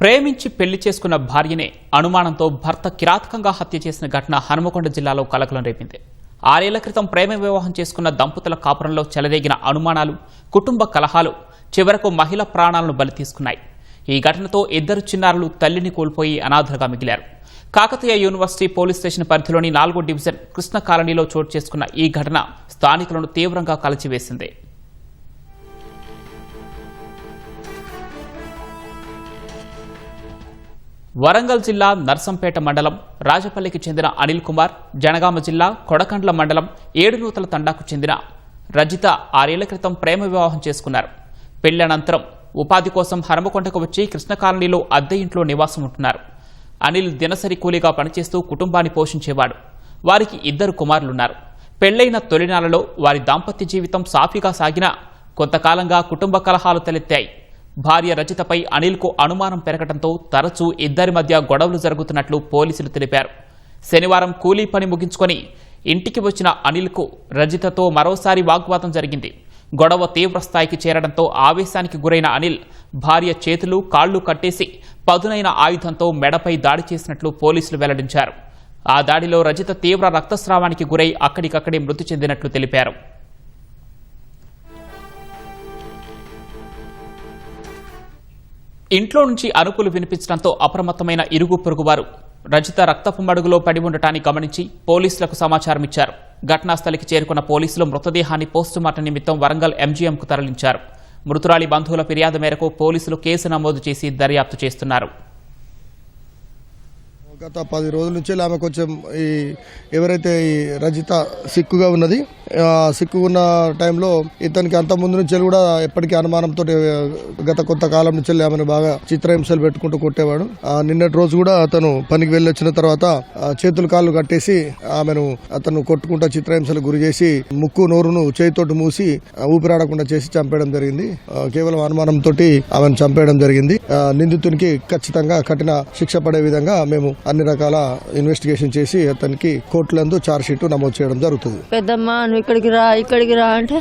ప్రేమించి పెళ్లి చేసుకున్న భార్యనే అనుమానంతో భర్త కిరాతకంగా హత్య చేసిన ఘటన హనుమకొండ జిల్లాలో కలకలం రేపింది. 6 ఏళ్ల క్రితం ప్రేమ వివాహం చేసుకున్న దంపతుల కాపురంలో చెలరేగిన అనుమానాలు, కుటుంబ కలహాలు చివరకు మహిళ ప్రాణాలను బలి తీసుకున్నాయి. ఈ ఘటనతో 2 చిన్నారులు తల్లిని కోల్పోయి అనాథలుగా మిగిలారు. కాకతీయ యూనివర్సిటీ పోలీస్ స్టేషన్ పరిధిలోని 4వ డివిజన్ కృష్ణ కాలనీలో చోటు చేసుకున్న ఈ ఘటన స్థానికులను తీవ్రంగా కలచివేసింది. వరంగల్ జిల్లా నర్సంపేట మండలం రాజపల్లికి చెందిన అనిల్ కుమార్, జనగామ జిల్లా కొడకండ్ల మండలం ఏడునూతల తండాకు చెందిన రజిత 6 ఏళ్ల క్రితం ప్రేమ వివాహం చేసుకున్నారు. పెళ్లనంతరం ఉపాధి కోసం హనుమకొండకు వచ్చి కృష్ణ కాలనీలో అద్దె ఇంట్లో నివాసం ఉంటున్నారు. అనిల్ దినసరి కూలీగా పనిచేస్తూ కుటుంబాన్ని పోషించేవాడు. వారికి 2 కుమారులున్నారు. పెళ్లైన తొలినాళ్లలో వారి దాంపత్య జీవితం సాఫీగా సాగినా కొంతకాలంగా కుటుంబ కలహాలు తలెత్తాయి. భార్య రజితపై అనిల్కు అనుమానం పెరగడంతో తరచూ 2 మధ్య గొడవలు జరుగుతున్నట్లు పోలీసులు తెలిపారు. శనివారం కూలీ పని ముగించుకొని ఇంటికి వచ్చిన అనిల్కు రజితతో మరోసారి వాగ్వాదం జరిగింది. గొడవ తీవ్రస్థాయికి చేరడంతో ఆవేశానికి గురైన అనిల్ భార్య చేతులు, కాళ్లు కట్టేసి పదునైన ఆయుధంతో మెడపై దాడి చేసినట్లు పోలీసులు వెల్లడించారు. ఆ దాడిలో రజిత తీవ్ర రక్తస్రావానికి గురై అక్కడికక్కడే మృతి చెందినట్లు తెలిపారు. ఇంట్లో నుంచి అరుపులు వినిపించడంతో అప్రమత్తమైన ఇరుగు పొరుగువారు రజిత రక్తపు మడుగులో పడి ఉండటాన్ని గమనించి పోలీసులకు సమాచారం ఇచ్చారు. ఘటనాస్థలికి చేరుకున్న పోలీసులు మృతదేహాన్ని పోస్టుమార్టం నిమిత్తం వరంగల్ ఎంజీఎంకు తరలించారు. మృతురాలి బంధువుల ఫిర్యాదు మేరకు పోలీసులు కేసు నమోదు చేసి దర్యాప్తు చేస్తున్నారు. గత 10 రోజుల నుంచి ఆమె కొంచెం ఎవరైతే ఈ రజిత సిక్కుగా ఉన్నది, సిక్కు ఉన్న టైంలో ఇతనికి అంత ముందు నుంచి కూడా ఎప్పటికీ అనుమానంతో గత కొంతకాలం నుంచి ఆమెను బాగా చిత్రహింసలు పెట్టుకుంటూ కొట్టేవాడు. నిన్నటి రోజు కూడా అతను పనికి వెళ్ళి వచ్చిన తర్వాత చేతులు కాళ్ళు కట్టేసి ఆమెను అతను కొట్టుకుంటా చిత్రహింసలు గురి చేసి ముక్కు నోరును చేతితోటి మూసి ఊపిరాడకుండా చేసి చంపేయడం జరిగింది. కేవలం అనుమానంతో ఆమెను చంపేయడం జరిగింది. నిందితునికి ఖచ్చితంగా కఠిన శిక్ష పడే విధంగా మేము అన్ని రకాల ఇన్వెస్టిగేషన్ చేసి అతనికి కోర్టులందు ఛార్జ్ షీట్ నమోదు చేయడం జరుగుతుంది. పెద్దమ్మ నువ్వు ఇక్కడికి రా అంటే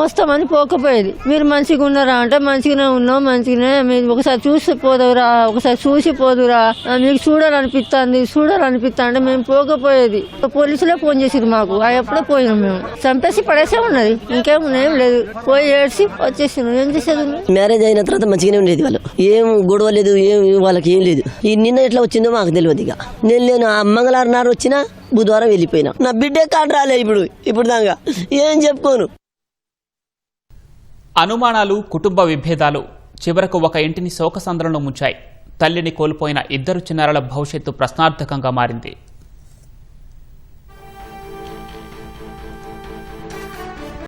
వస్తామని పోకపోయేది. మీరు మంచిగా ఉన్నారా అంటే మంచిగానే ఉన్నాం, మంచిగానే మీరు ఒకసారి చూసి పోదురా, మీకు చూడాలనిపిస్తా అంటే మేము పోకపోయేది. పోలీసులే ఫోన్ చేసిరు మాకు, ఎప్పుడో పోయినాం. మేము చంపేసి పడేసే ఉన్నది, ఇంకేం లేదు. పోయి ఏడ్చి వచ్చేసినాం. ఏం చేసేది? మ్యారేజ్ అయిన తర్వాత మంచిగానే ఉండేది. వాళ్ళు ఏం గొడవ లేదు, వాళ్ళకి ఏం లేదు. ఈ నిన్న ఎట్లా వచ్చిందో మాకు తెలియదు. ఇక నేను మంగళవారం నాడు వచ్చినా బుధవారం వెళ్ళిపోయినా. నా బిడ్డే కాడ రాలే ఇప్పుడు దాకా ఏం చెప్పుకోను. అనుమానాలు, కుటుంబ విభేదాలు చివరకు ఒక ఇంటిని శోకసంద్రంలో ముంచాయి. తల్లిని కోల్పోయిన 2 చిన్నారుల భవిష్యత్తు ప్రశ్నార్థకంగా మారింది.